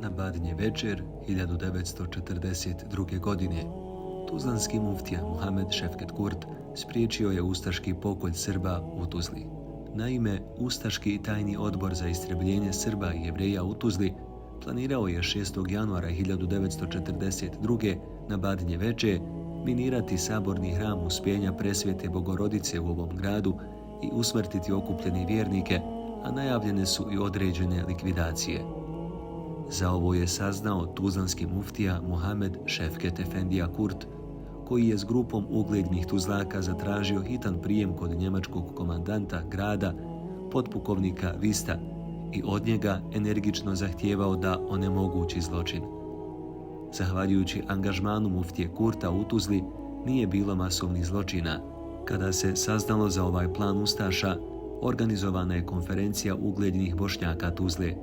Na Badnje večer 1942. godine tuzlanski muftija Muhamed Šefket Kurt spriječio je ustaški pokolj Srba u Tuzli. Naime, ustaški tajni odbor za istrebljenje Srba i Jevreja u Tuzli planirao je 6. januara 1942. na Badnje večer minirati saborni hram Uspjenja Presvete Bogorodice u ovom gradu i usmrtiti okupljene vjernike, a najavljene su i određene likvidacije. Za ovo je saznao tuzlanski muftija Muhamed Šefket Efendija Kurt, koji je s grupom uglednih Tuzlaka zatražio hitan prijem kod njemačkog komandanta grada, potpukovnika Vista, i od njega energično zahtijevao da onemogući zločin. Zahvaljujući angažmanu muftije Kurta u Tuzli, nije bilo masovnih zločina. Kada se saznalo za ovaj plan ustaša, organizovana je konferencija uglednih Bošnjaka Tuzle.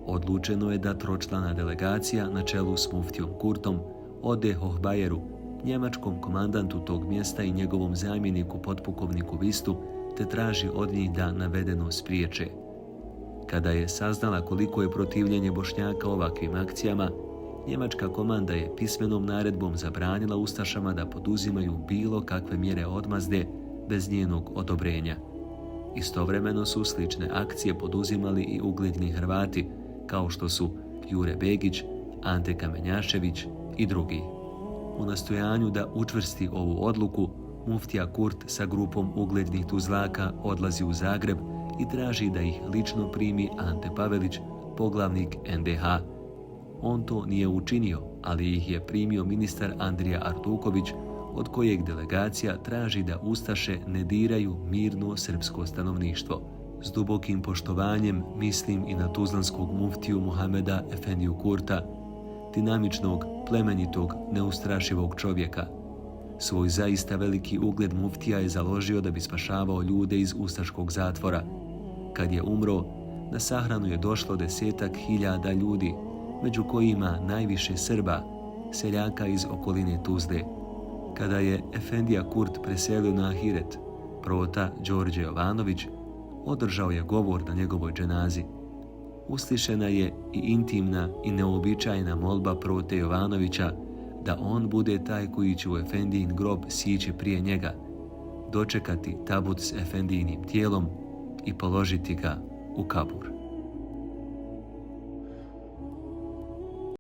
Odlučeno je da tročlana delegacija na čelu s muftijom Kurtom ode Hohbajeru, njemačkom komandantu tog mjesta i njegovom zamjeniku potpukovniku Vistu, te traži od njih da navedeno spriječe. Kada je saznala koliko je protivljenje Bošnjaka ovakvim akcijama, njemačka komanda je pismenom naredbom zabranila ustašama da poduzimaju bilo kakve mjere odmazde bez njenog odobrenja. Istovremeno su slične akcije poduzimali i ugledni Hrvati, kao što su Jure Begić, Ante Kamenjašević i drugi. U nastojanju da učvrsti ovu odluku, muftija Kurt sa grupom uglednih Tuzlaka odlazi u Zagreb i traži da ih lično primi Ante Pavelić, poglavnik NDH. On to nije učinio, ali ih je primio ministar Andrija Artuković, od kojeg delegacija traži da ustaše ne diraju mirno srpsko stanovništvo. S dubokim poštovanjem mislim i na tuzlanskog muftiju Muhameda Efendiju Kurta, dinamičnog, plemenitog, neustrašivog čovjeka. Svoj zaista veliki ugled muftija je založio da bi spašavao ljude iz ustaškog zatvora. Kad je umro, na sahranu je došlo 10.000 ljudi, među kojima najviše Srba, seljaka iz okoline Tuzle. Kada je Efendija Kurt preselio na ahiret, prota Đorđe Jovanović održao je govor na njegovoj dženazi. Uslišena je i intimna i neobičajna molba prote Jovanovića da on bude taj koji će u Efendijin grob sići prije njega, dočekati tabut s Efendijinim tijelom i položiti ga u kabur.